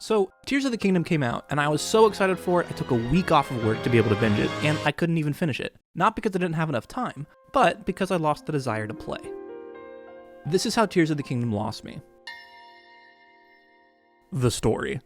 So, Tears of the Kingdom came out, and I was so excited for it, I took a week off of work to be able to binge it, and I couldn't even finish it. Not because I didn't have enough time, but because I lost the desire to play. This is how Tears of the Kingdom lost me. The story.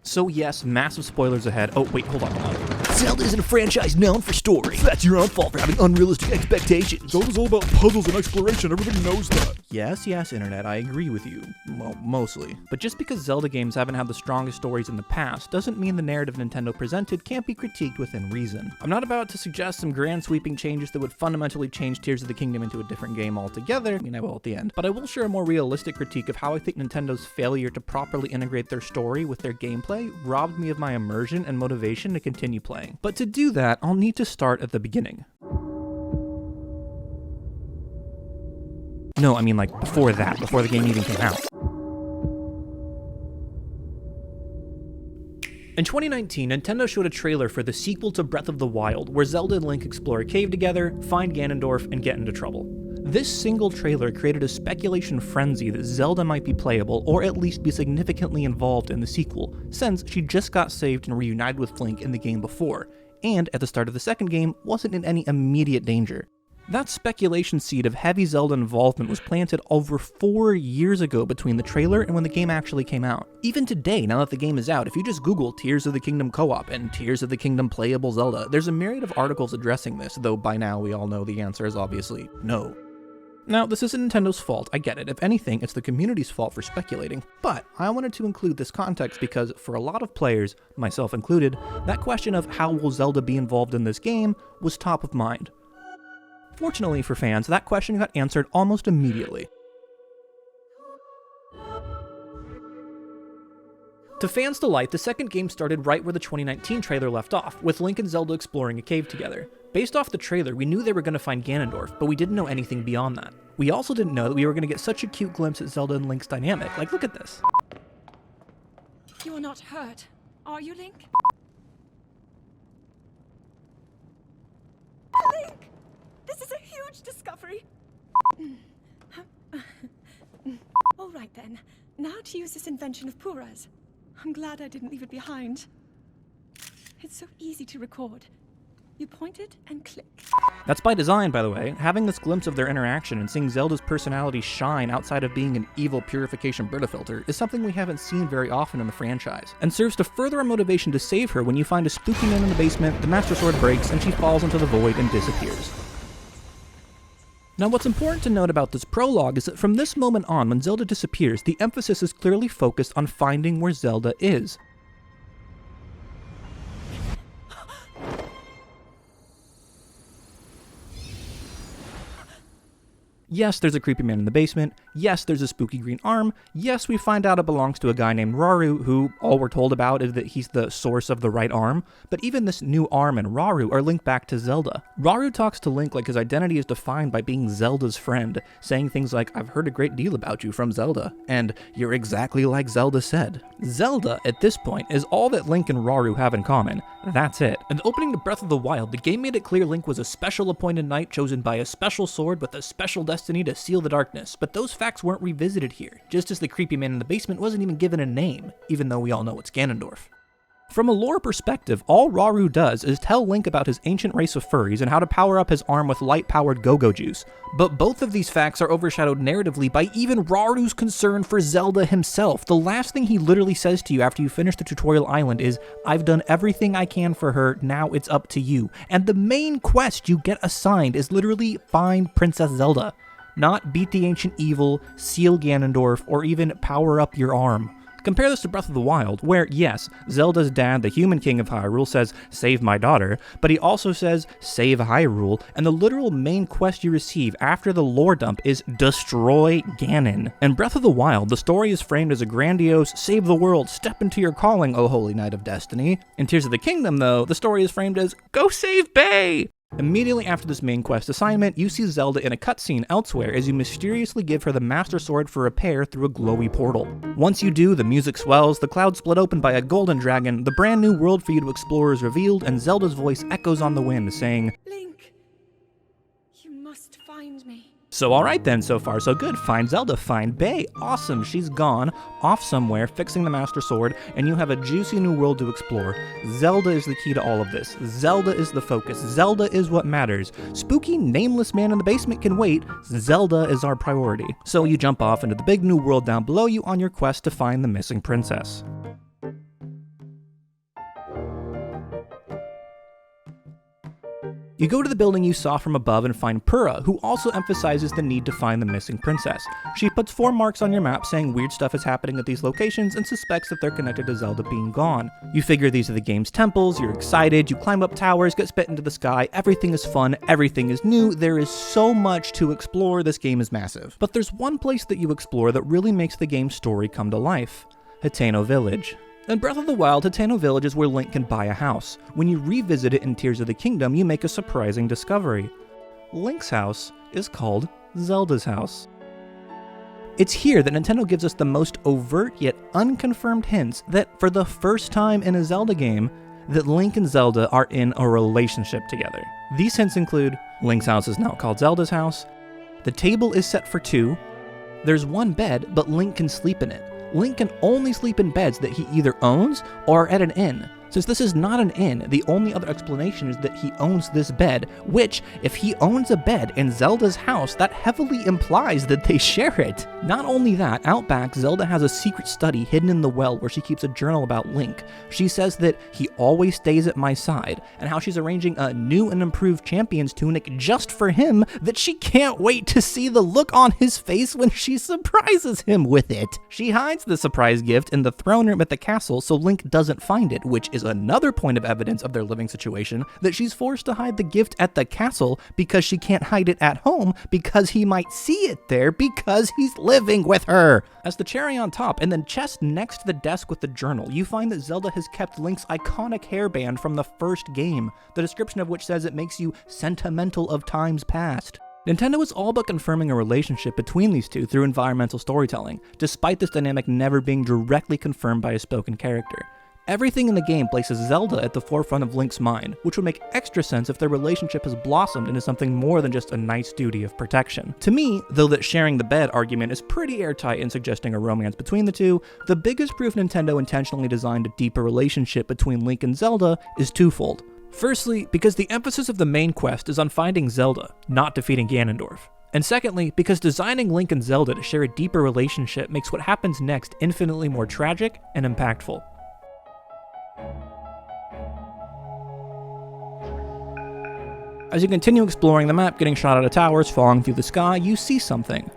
So yes, massive spoilers ahead. Oh wait, hold on. Zelda isn't a franchise known for story. That's your own fault for having unrealistic expectations. Zelda's all about puzzles and exploration, everybody knows that. Yes, internet, I agree with you. Well, mostly. But just because Zelda games haven't had the strongest stories in the past doesn't mean the narrative Nintendo presented can't be critiqued within reason. I'm not about to suggest some grand sweeping changes that would fundamentally change Tears of the Kingdom into a different game altogether. I mean, I will at the end. But I will share a more realistic critique of how I think Nintendo's failure to properly integrate their story with their gameplay robbed me of my immersion and motivation to continue playing. But to do that, I'll need to start at the beginning. No, I mean like before that, before the game even came out. In 2019, Nintendo showed a trailer for the sequel to Breath of the Wild, where Zelda and Link explore a cave together, find Ganondorf, and get into trouble. This single trailer created a speculation frenzy that Zelda might be playable, or at least be significantly involved in the sequel, since she just got saved and reunited with Link in the game before, and at the start of the second game wasn't in any immediate danger. That speculation seed of heavy Zelda involvement was planted over 4 years ago between the trailer and when the game actually came out. Even today, now that the game is out, if you just Google Tears of the Kingdom co-op and Tears of the Kingdom playable Zelda, there's a myriad of articles addressing this, though by now we all know the answer is obviously no. Now, this isn't Nintendo's fault, I get it. If anything, it's the community's fault for speculating. But I wanted to include this context because, for a lot of players, myself included, that question of how will Zelda be involved in this game was top of mind. Fortunately for fans, that question got answered almost immediately. To fans' delight, the second game started right where the 2019 trailer left off, with Link and Zelda exploring a cave together. Based off the trailer, we knew they were going to find Ganondorf, but we didn't know anything beyond that. We also didn't know that we were going to get such a cute glimpse at Zelda and Link's dynamic. Like, look at this. You are not hurt, are you, Link? Link! This is a huge discovery! All right then, now to use this invention of Pura's. I'm glad I didn't leave it behind. It's so easy to record. You point it and click. That's by design, by the way. Having this glimpse of their interaction and seeing Zelda's personality shine outside of being an evil purification Brita filter is something we haven't seen very often in the franchise, and serves to further our motivation to save her when you find a spooky man in the basement, the Master Sword breaks, and she falls into the void and disappears. Now, what's important to note about this prologue is that from this moment on, when Zelda disappears, the emphasis is clearly focused on finding where Zelda is. Yes, there's a creepy man in the basement. Yes, there's a spooky green arm. Yes, we find out it belongs to a guy named Rauru, who all we're told about is that he's the source of the right arm. But even this new arm and Rauru are linked back to Zelda. Rauru talks to Link like his identity is defined by being Zelda's friend, saying things like, "I've heard a great deal about you from Zelda," and "You're exactly like Zelda said." Zelda, at this point, is all that Link and Rauru have in common. That's it. And opening to Breath of the Wild, the game made it clear Link was a special appointed knight chosen by a special sword with a special destiny to seal the darkness, but those facts weren't revisited here, just as the creepy man in the basement wasn't even given a name, even though we all know it's Ganondorf. From a lore perspective, all Rauru does is tell Link about his ancient race of furries and how to power up his arm with light-powered go-go juice. But both of these facts are overshadowed narratively by even Raru's concern for Zelda himself. The last thing he literally says to you after you finish the tutorial island is, "I've done everything I can for her, now it's up to you." And the main quest you get assigned is literally find Princess Zelda. Not beat the ancient evil, seal Ganondorf, or even power up your arm. Compare this to Breath of the Wild, where, yes, Zelda's dad, the human king of Hyrule, says, "Save my daughter," but he also says, "Save Hyrule," and the literal main quest you receive after the lore dump is destroy Ganon. In Breath of the Wild, the story is framed as a grandiose, save the world, step into your calling, O holy knight of destiny. In Tears of the Kingdom, though, the story is framed as, go save Bay! Immediately after this main quest assignment, you see Zelda in a cutscene elsewhere as you mysteriously give her the Master Sword for repair through a glowy portal. Once you do, the music swells, the clouds split open by a golden dragon, the brand new world for you to explore is revealed, and Zelda's voice echoes on the wind saying, Link, you must find me. So alright then, so far so good. Find Zelda, find Bae. Awesome, she's gone, off somewhere, fixing the Master Sword, and you have a juicy new world to explore. Zelda is the key to all of this. Zelda is the focus. Zelda is what matters. Spooky, nameless man in the basement can wait. Zelda is our priority. So you jump off into the big new world down below you on your quest to find the missing princess. You go to the building you saw from above and find Purah, who also emphasizes the need to find the missing princess. She puts 4 marks on your map saying weird stuff is happening at these locations and suspects that they're connected to Zelda being gone. You figure these are the game's temples, you're excited, you climb up towers, get spit into the sky, everything is fun, everything is new, there is so much to explore, this game is massive. But there's one place that you explore that really makes the game's story come to life: Hateno Village. In Breath of the Wild, Hateno Village is where Link can buy a house. When you revisit it in Tears of the Kingdom, you make a surprising discovery. Link's house is called Zelda's house. It's here that Nintendo gives us the most overt yet unconfirmed hints that, for the first time in a Zelda game, that Link and Zelda are in a relationship together. These hints include Link's house is now called Zelda's house, the table is set for 2, there's 1 bed, but Link can sleep in it. Link can only sleep in beds that he either owns or are at an inn. Since this is not an inn, the only other explanation is that he owns this bed, which, if he owns a bed in Zelda's house, that heavily implies that they share it. Not only that, out back, Zelda has a secret study hidden in the well where she keeps a journal about Link. She says that he always stays at my side, and how she's arranging a new and improved champion's tunic just for him, that she can't wait to see the look on his face when she surprises him with it. She hides the surprise gift in the throne room at the castle so Link doesn't find it, which is another point of evidence of their living situation, that she's forced to hide the gift at the castle because she can't hide it at home because he might see it there because he's living with her. As the cherry on top, in the chest next to the desk with the journal, you find that Zelda has kept Link's iconic hairband from the first game, the description of which says it makes you sentimental of times past. Nintendo is all but confirming a relationship between these two through environmental storytelling, despite this dynamic never being directly confirmed by a spoken character. Everything in the game places Zelda at the forefront of Link's mind, which would make extra sense if their relationship has blossomed into something more than just a knight's duty of protection. To me, though that sharing the bed argument is pretty airtight in suggesting a romance between the two, the biggest proof Nintendo intentionally designed a deeper relationship between Link and Zelda is twofold. Firstly, because the emphasis of the main quest is on finding Zelda, not defeating Ganondorf. And secondly, because designing Link and Zelda to share a deeper relationship makes what happens next infinitely more tragic and impactful. As you continue exploring the map, getting shot out of towers, falling through the sky, you see something.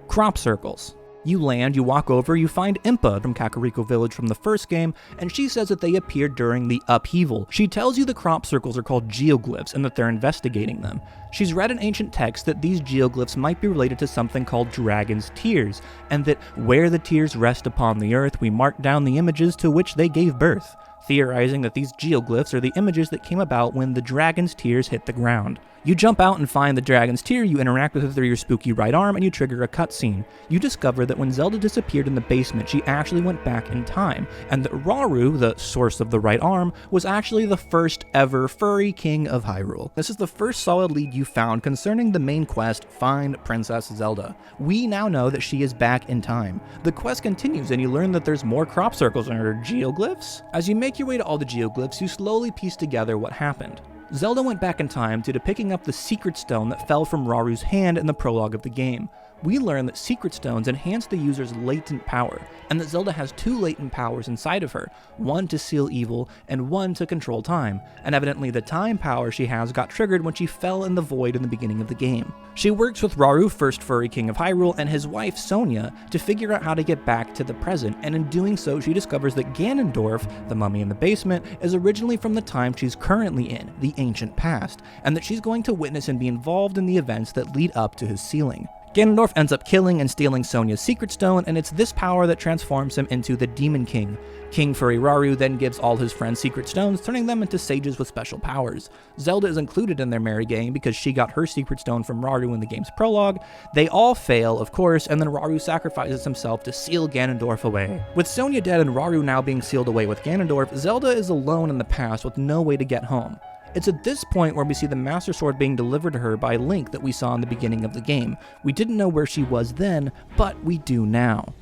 Crop circles. You land, you walk over, you find Impa from Kakariko Village from the first game, and she says that they appeared during the upheaval. She tells you the crop circles are called geoglyphs and that they're investigating them. She's read in ancient texts that these geoglyphs might be related to something called dragon's tears, and that where the tears rest upon the earth, we mark down the images to which they gave birth, theorizing that these geoglyphs are the images that came about when the dragon's tears hit the ground. You jump out and find the dragon's tear, you interact with it through your spooky right arm, and you trigger a cutscene. You discover that when Zelda disappeared in the basement, she actually went back in time, and that Rauru, the source of the right arm, was actually the first ever furry king of Hyrule. This is the first solid lead you found concerning the main quest, Find Princess Zelda. We now know that she is back in time. The quest continues, and you learn that there's more crop circles in her geoglyphs. As you make your way to all the geoglyphs, you slowly piece together what happened. Zelda went back in time due to picking up the secret stone that fell from Raru's hand in the prologue of the game. We learn that secret stones enhance the user's latent power, and that Zelda has 2 latent powers inside of her, one to seal evil and one to control time, and evidently the time power she has got triggered when she fell in the void in the beginning of the game. She works with Rauru, first furry king of Hyrule, and his wife Sonia to figure out how to get back to the present, and in doing so she discovers that Ganondorf, the mummy in the basement, is originally from the time she's currently in, the ancient past, and that she's going to witness and be involved in the events that lead up to his sealing. Ganondorf ends up killing and stealing Sonia's secret stone, and it's this power that transforms him into the Demon King. King Furry Rauru then gives all his friends secret stones, turning them into sages with special powers. Zelda is included in their merry gang because she got her secret stone from Rauru in the game's prologue. They all fail, of course, and then Rauru sacrifices himself to seal Ganondorf away. With Sonia dead and Rauru now being sealed away with Ganondorf, Zelda is alone in the past with no way to get home. It's at this point where we see the Master Sword being delivered to her by Link that we saw in the beginning of the game. We didn't know where she was then, but we do now.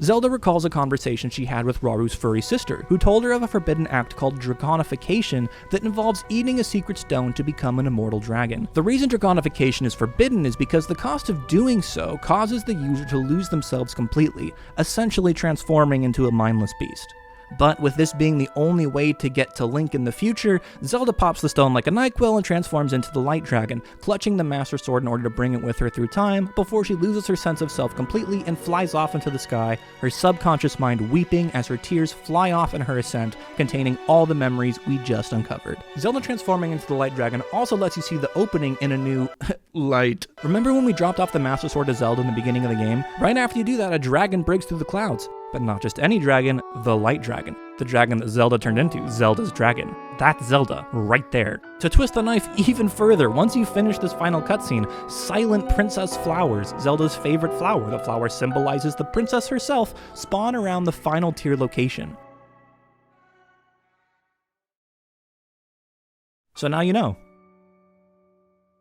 Zelda recalls a conversation she had with Raru's furry sister, who told her of a forbidden act called draconification that involves eating a secret stone to become an immortal dragon. The reason draconification is forbidden is because the cost of doing so causes the user to lose themselves completely, essentially transforming into a mindless beast. But with this being the only way to get to Link in the future, Zelda pops the stone like a NyQuil and transforms into the Light Dragon, clutching the Master Sword in order to bring it with her through time before she loses her sense of self completely and flies off into the sky, her subconscious mind weeping as her tears fly off in her ascent, containing all the memories we just uncovered. Zelda transforming into the Light Dragon also lets you see the opening in a new light. Remember when we dropped off the Master Sword to Zelda in the beginning of the game? Right after you do that, a dragon breaks through the clouds. But not just any dragon, the Light Dragon. The dragon that Zelda turned into, Zelda's dragon. That's Zelda, right there. To twist the knife even further, once you finish this final cutscene, silent princess flowers, Zelda's favorite flower, the flower symbolizes the princess herself, spawn around the final tier location. So now you know.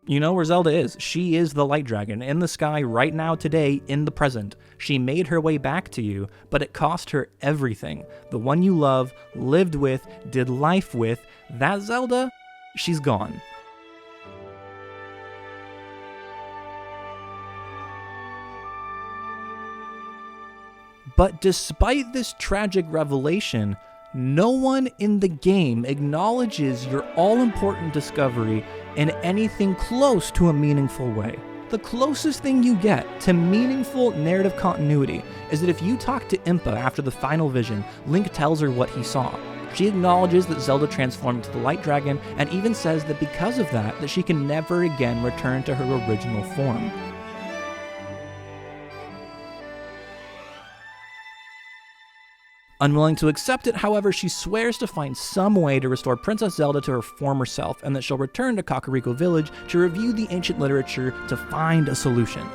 You know where Zelda is. She is the Light Dragon, in the sky right now today, in the present. She made her way back to you, but it cost her everything. The one you love, lived with, did life with, that Zelda, she's gone. But despite this tragic revelation, no one in the game acknowledges your all-important discovery in anything close to a meaningful way. The closest thing you get to meaningful narrative continuity is that if you talk to Impa after the final vision, Link tells her what he saw. She acknowledges that Zelda transformed into the Light Dragon and even says that because of that she can never again return to her original form. Unwilling to accept it, however, she swears to find some way to restore Princess Zelda to her former self, and that she'll return to Kakariko Village to review the ancient literature to find a solution.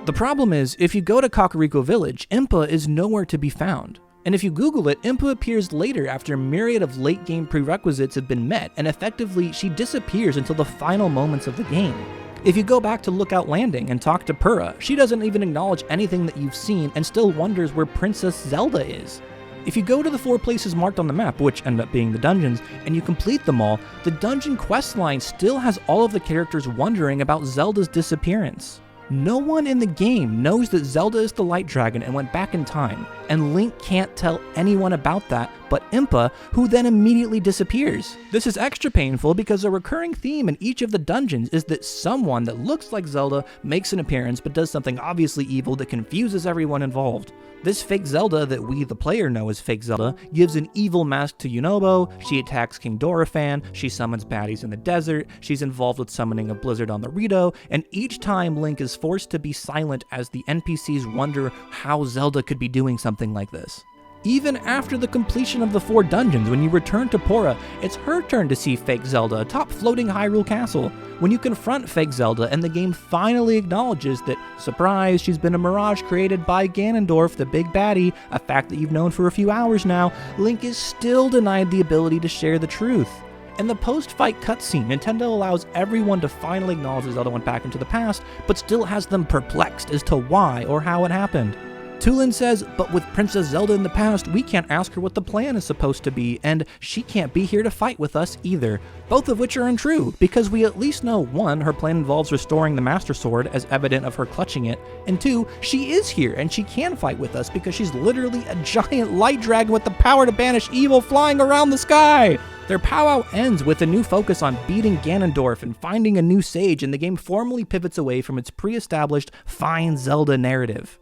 The problem is, if you go to Kakariko Village, Impa is nowhere to be found. And if you Google it, Impa appears later after a myriad of late-game prerequisites have been met, and effectively, she disappears until the final moments of the game. If you go back to Lookout Landing and talk to Purah, she doesn't even acknowledge anything that you've seen and still wonders where Princess Zelda is. If you go to the 4 places marked on the map, which end up being the dungeons, and you complete them all, the dungeon questline still has all of the characters wondering about Zelda's disappearance. No one in the game knows that Zelda is the Light Dragon and went back in time, and Link can't tell anyone about that but Impa, who then immediately disappears. This is extra painful because a recurring theme in each of the dungeons is that someone that looks like Zelda makes an appearance but does something obviously evil that confuses everyone involved. This fake Zelda that we, the player, know as fake Zelda, gives an evil mask to Yunobo, she attacks King Dorephan, she summons baddies in the desert, she's involved with summoning a blizzard on the Rito, and each time Link is forced to be silent as the NPCs wonder how Zelda could be doing something like this. Even after the completion of the 4 dungeons, when you return to Purah, it's her turn to see fake Zelda atop floating Hyrule Castle. When you confront fake Zelda and the game finally acknowledges that, surprise, she's been a mirage created by Ganondorf, the big baddie, a fact that you've known for a few hours now, Link is still denied the ability to share the truth. In the post-fight cutscene, Nintendo allows everyone to finally acknowledge that Zelda went back into the past, but still has them perplexed as to why or how it happened. Tulin says, but with Princess Zelda in the past, we can't ask her what the plan is supposed to be, and she can't be here to fight with us either. Both of which are untrue, because we at least know 1, her plan involves restoring the Master Sword, as evident of her clutching it, and 2, she is here, and she can fight with us because she's literally a giant light dragon with the power to banish evil flying around the sky! Their powwow ends with a new focus on beating Ganondorf and finding a new sage, and the game formally pivots away from its pre-established Find Zelda narrative.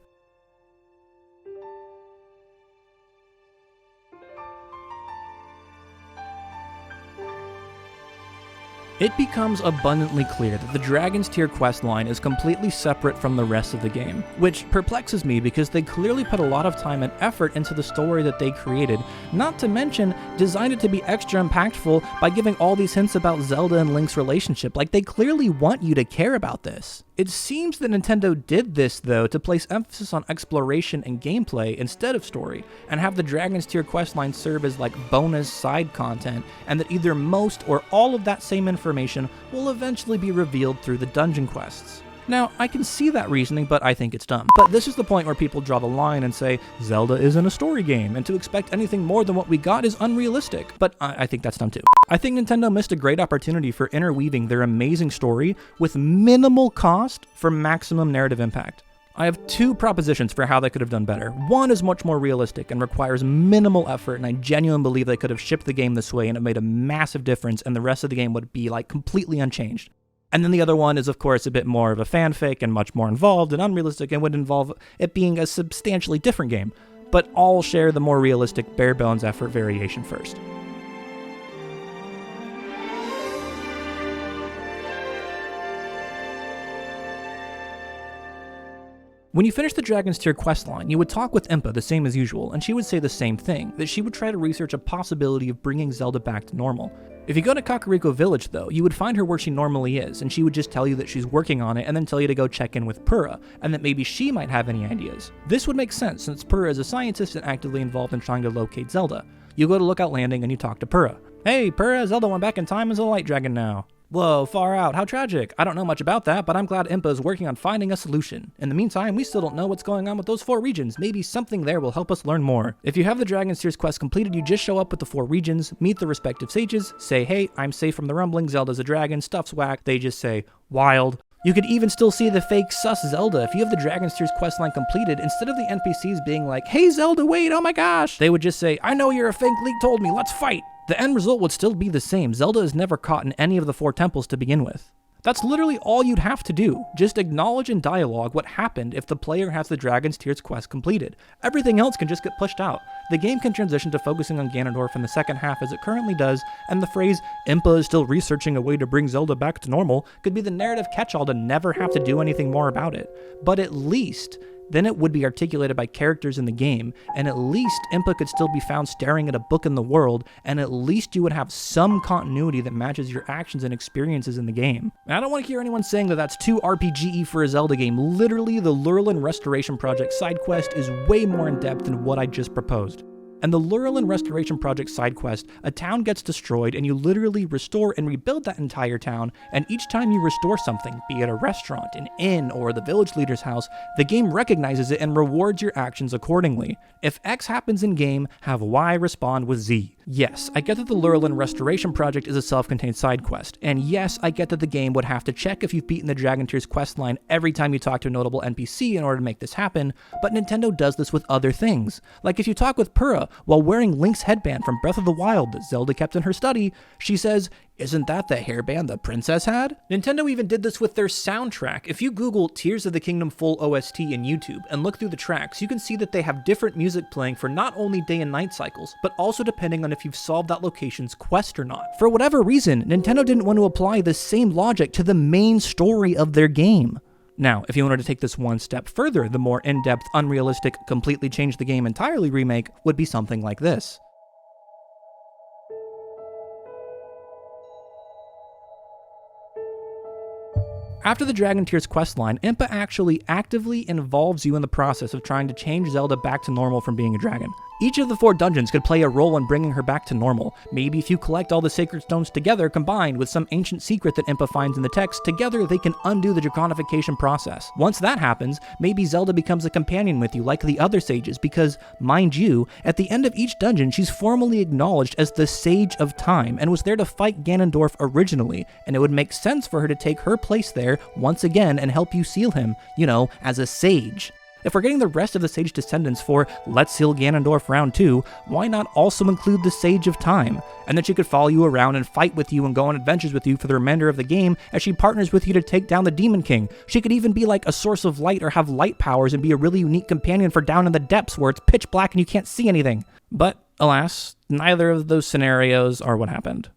It becomes abundantly clear that the Dragon's Tier questline is completely separate from the rest of the game, which perplexes me because they clearly put a lot of time and effort into the story that they created, not to mention designed it to be extra impactful by giving all these hints about Zelda and Link's relationship. Like, they clearly want you to care about this. It seems that Nintendo did this, though, to place emphasis on exploration and gameplay instead of story, and have the Dragon's Tear questline serve as like bonus side content, and that either most or all of that same information will eventually be revealed through the dungeon quests. Now, I can see that reasoning, but I think it's dumb. But this is the point where people draw the line and say, Zelda isn't a story game, and to expect anything more than what we got is unrealistic. But I think that's dumb too. I think Nintendo missed a great opportunity for interweaving their amazing story with minimal cost for maximum narrative impact. I have two propositions for how they could have done better. One is much more realistic and requires minimal effort, and I genuinely believe they could have shipped the game this way and it made a massive difference, and the rest of the game would be like completely unchanged. And then the other one is, of course, a bit more of a fanfic and much more involved and unrealistic and would involve it being a substantially different game, but all share the more realistic bare-bones effort variation first. When you finish the Dragon's Tear questline, you would talk with Impa the same as usual, and she would say the same thing, that she would try to research a possibility of bringing Zelda back to normal. If you go to Kakariko Village, though, you would find her where she normally is, and she would just tell you that she's working on it and then tell you to go check in with Purah, and that maybe she might have any ideas. This would make sense since Purah is a scientist and actively involved in trying to locate Zelda. You go to Lookout Landing and you talk to Purah. Hey, Purah, Zelda went back in time as a light dragon now. Whoa, far out, how tragic. I don't know much about that, but I'm glad Impa is working on finding a solution. In the meantime, we still don't know what's going on with those 4 regions. Maybe something there will help us learn more. If you have the Dragon's Tears quest completed, you just show up with the 4 regions, meet the respective sages, say, hey, I'm safe from the rumbling, Zelda's a dragon, stuff's whack. They just say, wild. You could even still see the fake sus Zelda. If you have the Dragon's Tears questline completed, instead of the NPCs being like, hey Zelda, wait, oh my gosh, they would just say, I know you're a fake, Leak told me, let's fight. The end result would still be the same. Zelda is never caught in any of the 4 temples to begin with. That's literally all you'd have to do. Just acknowledge in dialogue what happened if the player has the Dragon's Tears quest completed. Everything else can just get pushed out. The game can transition to focusing on Ganondorf in the second half as it currently does, and the phrase, Impa is still researching a way to bring Zelda back to normal, could be the narrative catch-all to never have to do anything more about it. But at least, then it would be articulated by characters in the game, and at least Impa could still be found staring at a book in the world, and at least you would have some continuity that matches your actions and experiences in the game. And I don't want to hear anyone saying that that's too RPG-y for a Zelda game. Literally, the Lurelin Restoration Project side quest is way more in-depth than what I just proposed. And the Lurelin Restoration Project side quest, a town gets destroyed and you literally restore and rebuild that entire town, and each time you restore something, be it a restaurant, an inn, or the village leader's house, the game recognizes it and rewards your actions accordingly. If X happens in game, have Y respond with Z. Yes, I get that the Lurelin Restoration Project is a self-contained side quest, and yes, I get that the game would have to check if you've beaten the Dragon Tears questline every time you talk to a notable NPC in order to make this happen, but Nintendo does this with other things. Like if you talk with Purah while wearing Link's headband from Breath of the Wild that Zelda kept in her study, she says, isn't that the hairband the princess had? Nintendo even did this with their soundtrack. If you Google Tears of the Kingdom full OST in YouTube and look through the tracks, you can see that they have different music playing for not only day and night cycles, but also depending on if you've solved that location's quest or not. For whatever reason, Nintendo didn't want to apply the same logic to the main story of their game. Now, if you wanted to take this one step further, the more in-depth, unrealistic, completely change the game entirely remake would be something like this. After the Dragon Tears questline, Impa actually actively involves you in the process of trying to change Zelda back to normal from being a dragon. Each of the 4 dungeons could play a role in bringing her back to normal. Maybe if you collect all the sacred stones together combined with some ancient secret that Impa finds in the text, together they can undo the draconification process. Once that happens, maybe Zelda becomes a companion with you like the other sages because, mind you, at the end of each dungeon she's formally acknowledged as the Sage of Time and was there to fight Ganondorf originally, and it would make sense for her to take her place there once again and help you seal him, you know, as a sage. If we're getting the rest of the Sage descendants for Let's Seal Ganondorf Round 2, why not also include the Sage of Time? And that she could follow you around and fight with you and go on adventures with you for the remainder of the game as she partners with you to take down the Demon King. She could even be like a source of light or have light powers and be a really unique companion for down in the depths where it's pitch black and you can't see anything. But, alas, neither of those scenarios are what happened.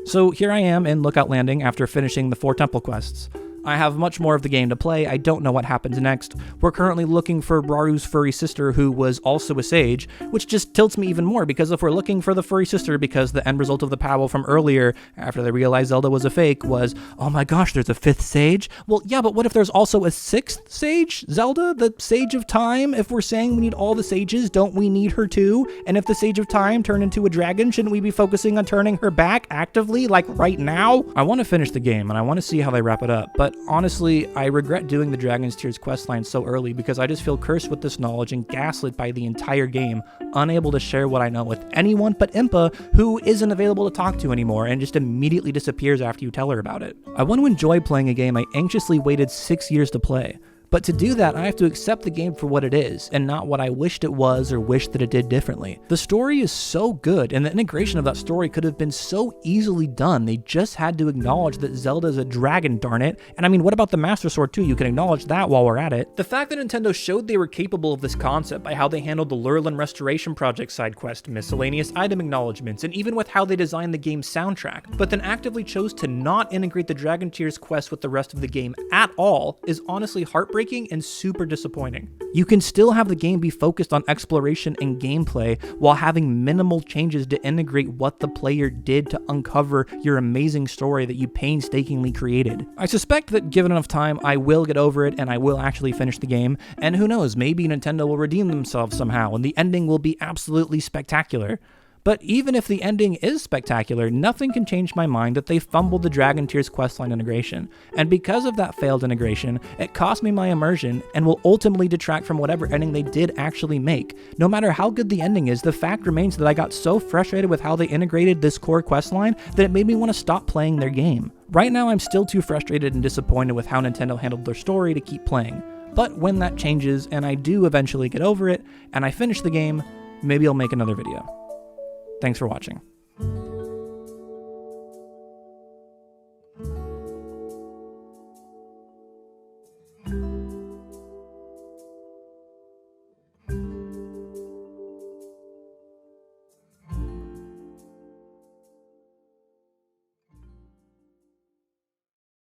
So here I am in Lookout Landing after finishing the 4 temple quests. I have much more of the game to play. I don't know what happens next. We're currently looking for Raru's furry sister, who was also a sage, which just tilts me even more, because if we're looking for the furry sister because the end result of the Powell from earlier, after they realized Zelda was a fake, was, oh my gosh, there's a 5th sage? Well, yeah, but what if there's also a 6th sage? Zelda, the Sage of Time? If we're saying we need all the sages, don't we need her too? And if the Sage of Time turned into a dragon, shouldn't we be focusing on turning her back actively, like right now? I want to finish the game, and I want to see how they wrap it up, but honestly, I regret doing the Dragon's Tears questline so early because I just feel cursed with this knowledge and gaslit by the entire game, unable to share what I know with anyone but Impa, who isn't available to talk to anymore and just immediately disappears after you tell her about it. I want to enjoy playing a game I anxiously waited 6 years to play. But to do that, I have to accept the game for what it is, and not what I wished it was or wished that it did differently. The story is so good, and the integration of that story could have been so easily done. They just had to acknowledge that Zelda is a dragon, darn it. And I mean, what about the Master Sword too? You can acknowledge that while we're at it. The fact that Nintendo showed they were capable of this concept by how they handled the Lurelin Restoration Project side quest, miscellaneous item acknowledgements, and even with how they designed the game's soundtrack, but then actively chose to not integrate the Dragon Tears quest with the rest of the game at all, is honestly heartbreaking and super disappointing. You can still have the game be focused on exploration and gameplay while having minimal changes to integrate what the player did to uncover your amazing story that you painstakingly created. I suspect that given enough time, I will get over it and I will actually finish the game, and who knows, maybe Nintendo will redeem themselves somehow and the ending will be absolutely spectacular. But even if the ending is spectacular, nothing can change my mind that they fumbled the Dragon Tears questline integration, and because of that failed integration, it cost me my immersion and will ultimately detract from whatever ending they did actually make. No matter how good the ending is, the fact remains that I got so frustrated with how they integrated this core questline that it made me want to stop playing their game. Right now, I'm still too frustrated and disappointed with how Nintendo handled their story to keep playing. But when that changes, and I do eventually get over it, and I finish the game, maybe I'll make another video. Thanks for watching.